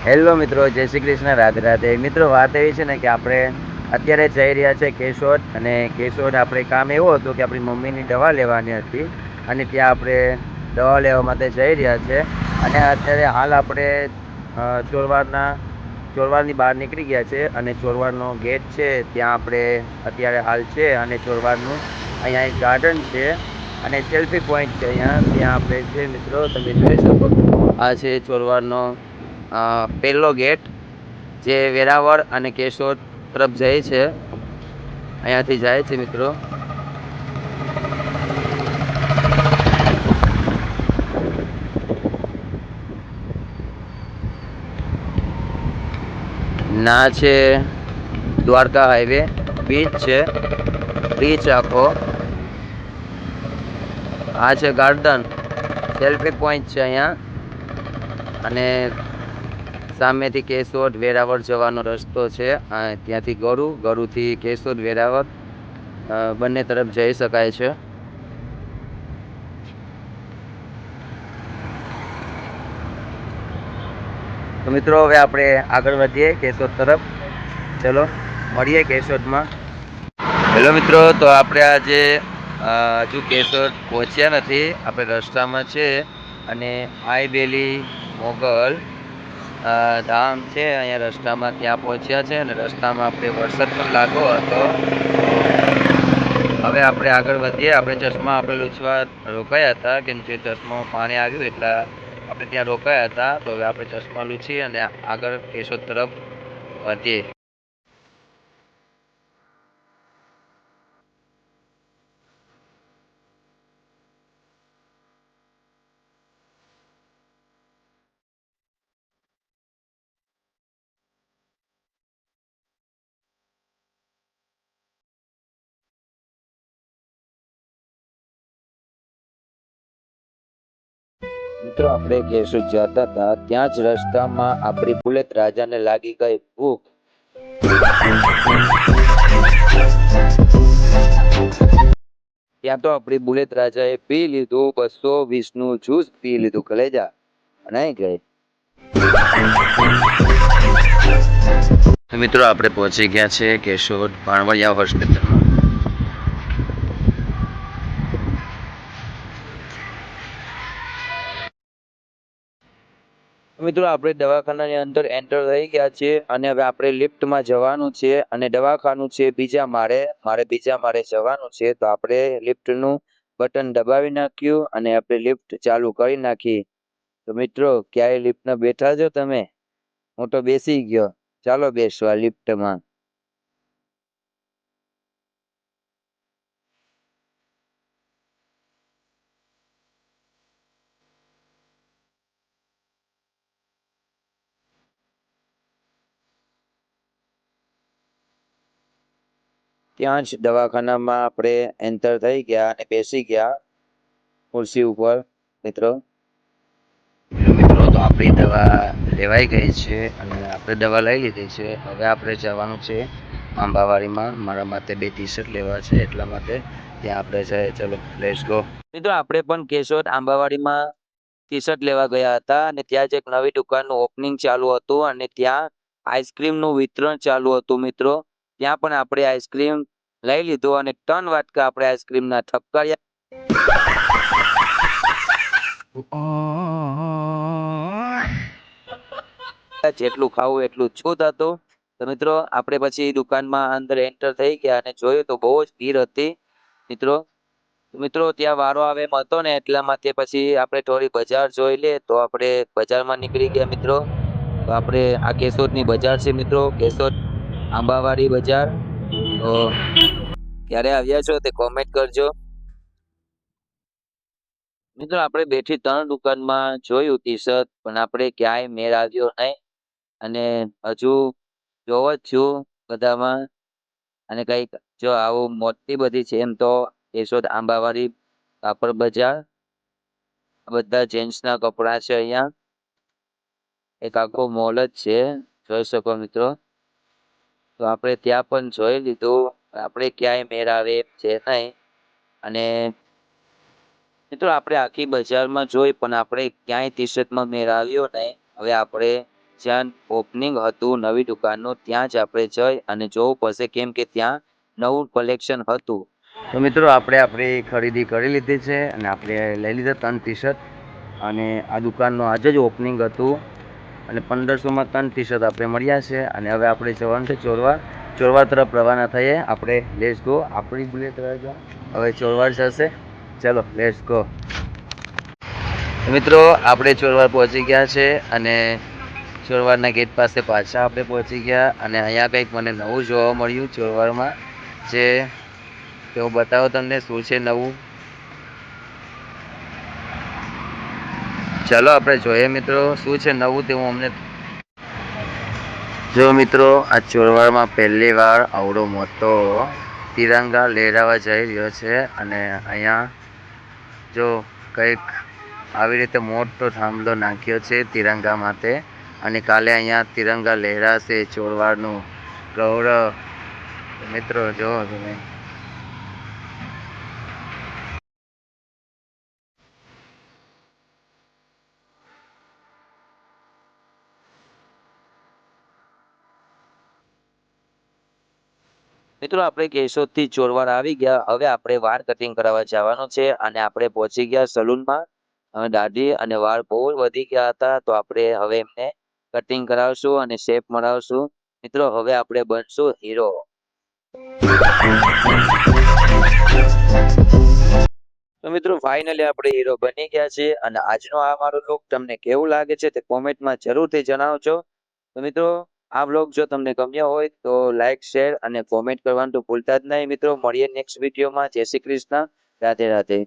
Hello મિત્રો, જય શ્રી કૃષ્ણ, રાધે રાધે. મિત્રો, વાત એવી છે ને કે આપણે અત્યારે જઈ રહ્યા છે કેશોદ. અને કેશોદ આપણે કામ એવું હતું કે આપણી મમ્મીની દવા લેવાની હતી અને ત્યાં આપણે દવા લેવા માટે જઈ રહ્યા છે. અને અત્યારે હાલ આપણે ચોરવાડની બહાર નીકળી ગયા છે અને ચોરવાડનો ગેટ છે ત્યાં આપણે અત્યારે હાલ છે. અને ચોરવાડનું અહીંયા એક ગાર્ડન છે અને સેલ્ફી પોઈન્ટ છે અહીંયા, ત્યાં આપણે છે. મિત્રો, તમે જોઈ શકો, આ છે ચોરવાડનો પહેલો ગેટ જે વેરાવળ અને કેશોદ તરફ જાય છે. અહીંયાથી જાય છે. મિત્રો, ના છે દ્વારકા હાઈવે, બીચ છે, બીચ આખો. આ છે ગાર્ડન, સેલ્ફી પોઈન્ટ છે અહીંયા. અને સામેથી કેશોદ વેરાવળ જવાનો રસ્તો છે. ત્યાંથી ગરુથી કેશોદ વેરાવળ બંને તરફ જઈ શકાય છે. તો મિત્રો, હવે આપણે આગળ વધીએ કેશોદ તરફ. ચલો મળીએ કેશોદમાં. હેલો મિત્રો, તો આપણે આજે હજુ કેશોદ પહોંચ્યા નથી, આપણે રસ્તામાં છે. અને આઈ બેલી મોગલ ધામ છે અહીંયા રસ્તામાં, ત્યાં પહોંચ્યા છે. અને રસ્તામાં આપણે વરસાદ પણ લાગ્યો હતો. હવે આપણે આગળ વધીએ. આપણે ચશ્મા આપણે લૂછવા રોકાયા હતા, કેમ કે ચશ્મામાં પાણી આવ્યું એટલે આપણે ત્યાં રોકાયા હતા. તો હવે આપણે ચશ્મા લૂછી અને આગળ કેશોદ તરફ વધીએ. મિત્રો, આપણે કેશોદ જતા હતા ત્યાં જ રસ્તામાં આપણી બુલેટ રાજાને લાગી ગઈ ભૂખ. ત્યાં તો આપણી બુલેટ રાજાએ પી લીધું 220 નું જ્યુસ પી લીધું. કલેજા નહીં ગઈ. મિત્રો, આપણે પહોંચી ગયા છે કેશોદ ભાણવડિયા હોસ્પિટલમાં. મિત્રો, આપણે દવાખાનાની અંદર એન્ટર થઈ ગયા છે અને હવે આપણે લિફ્ટમાં જવાનું છે. અને દવાખાનું છે બીજા માળે, મારે બીજા માળે જવાનું છે. તો આપણે લિફ્ટનું બટન દબાવી નાખ્યું અને આપણે લિફ્ટ ચાલુ કરી નાખી. તો મિત્રો, ક્યારે લિફ્ટમાં બેઠા છો તમે? હું તો બેસી ગયો. ચાલો બેસવા લિફ્ટમાં. ત્યાં જ દવાખાનામાં આપણે એન્ટર થઈ ગયા અને બેસી ગયા ખુરશી ઉપર. મિત્રો, તો આપણી દવા લેવાઈ ગઈ છે અને આપણે દવા લઈ લીધી છે. હવે આપણે જવાનું છે આંબાવાડીમાં. મારા માટે 2 ટી-શર્ટ લેવા છે, એટલા માટે ત્યાં આપણે જઈએ. ચલો, લેટ્સ ગો. મિત્રો, આપણે પણ કેશોદ આંબાવાડીમાં ટી-શર્ટ લેવા ગયા હતા અને ત્યાં જ એક નવી દુકાનનું ઓપનિંગ ચાલુ હતું અને ત્યાં આઈસ્ક્રીમનું વિતરણ ચાલુ હતું. મિત્રો, ત્યાં પણ આપણે આઈસ્ક્રીમ લઈ લીધું અને 3 વાટકા આપણે આઈસ્ક્રીમના ઠપકાર્યા. જેટલું ખાવું એટલું છૂત હતું. તો મિત્રો, આપણે પછી દુકાનમાં અંદર એન્ટર થઈ ગયા અને જોયું તો બહુ જ ભીડ હતી. મિત્રો, ત્યાં વારો આવે એમ હતો ને, એટલા માટે પછી આપણે થોડી બજાર જોઈ લે તો આપણે બજારમાં નીકળી ગયા. મિત્રો, તો આપણે આ કેશોદની બજાર છે. મિત્રો, કેશોદ આંબાવાડી બજાર. તો ક્યારે આવ્યા છો તે કોમેન્ટ કરજો. મિત્રો, આપણે 2 થી 3 દુકાનમાં જોયું ટી-શર્ટ, પણ આપણે ક્યાંય મેળ આવ્યો નહીં. અને હજુ જોવ જ છું બધામાં. અને કંઈક જો આવું મોટી બધી છે એમ તો કેશોદ આંબાવાડી કાપડ બજાર. બધા જેન્ટ્સના કપડા છે અહીંયા. એક આખો મોલ જ છે, જોઈ શકો મિત્રો. તો આપણે ત્યાં પણ જોઈ લીધું, આપણે ક્યાંય મેળ આવે એમ છે નહીં. અને મિત્રો, આપણે આખી બજારમાં જોઈ પણ આપણે ક્યાંય ટી-શર્ટમાં મેળ આવ્યો નહીં. હવે આપણે જ્યાં ઓપનિંગ હતું નવી દુકાનનું ત્યાં જ આપણે જઈ અને જોવું પડશે, કેમ કે ત્યાં નવું કલેક્શન હતું. તો મિત્રો આપણે આપણી ખરીદી કરી લીધી છે અને આપણે લઈ લીધા 3 ટી-શર્ટ અને આ દુકાનનું આજે જ ઓપનિંગ હતું અને 1500માં 3 ટી-શર્ટ આપણે મળ્યા છે અને હવે આપણે જવાનું છે ચોરવાડ તરફ રવાના થઈએ. આપણે લેટ્સ ગો. આપણી બુલેટ હવે ચોરવાડ જશે. ચલો લેટ્સ ગો. મિત્રો આપણે ચોરવાડ પહોંચી ગયા છે અને ચોરવાડના ગેટ પાસે પાછા આપણે પહોંચી ગયા અને અહીંયા કંઈક મને નવું જોવા મળ્યું ચોરવાડમાં, જે હું બતાવો તમને શું છે નવું. ચાલો આપણે જોઈએ મિત્રો શું છે નવું તે હું અમને. જો મિત્રો આ ચોરવાડમાં પહેલી વાર આવડો મોટો તિરંગા લહેરાવા જઈ રહ્યો છે અને અહીંયા જો કંઈક આવી રીતે મોટો થાંભલો નાખ્યો છે તિરંગા માટે અને કાલે અહીંયા તિરંગા લહેરાશે. ચોરવાડનું ગૌરવ. મિત્રો જો તમે મિત્રો આપણે કેશોદથી ચોરવાડ આવી ગયા. હવે આપણે વાળ કટિંગ કરાવવા જવાનું છે અને આપણે પહોંચી ગયા સલૂનમાં. દાઢી અને વાળ બહુ વધી ગયા હતા તો આપણે હવે એમને કટિંગ કરાવશું અને શેપ મરાવશું. મિત્રો હવે આપણે બનશું હીરો. તો મિત્રો ફાઇનલી આપણે હીરો બની ગયા છે અને આજનો આ મારો લુક તમને કેવું લાગે છે તે કોમેન્ટમાં જરૂરથી જણાવજો. તો મિત્રો આ વ્લોગ જો તમને ગમ્યો હોય તો લાઈક, શેર અને કોમેન્ટ કરવાનું તો ભૂલતા જ નહીં. મિત્રો મળીએ નેક્સ્ટ વિડીયોમાં. જય શ્રી કૃષ્ણ. રાધે રાધે.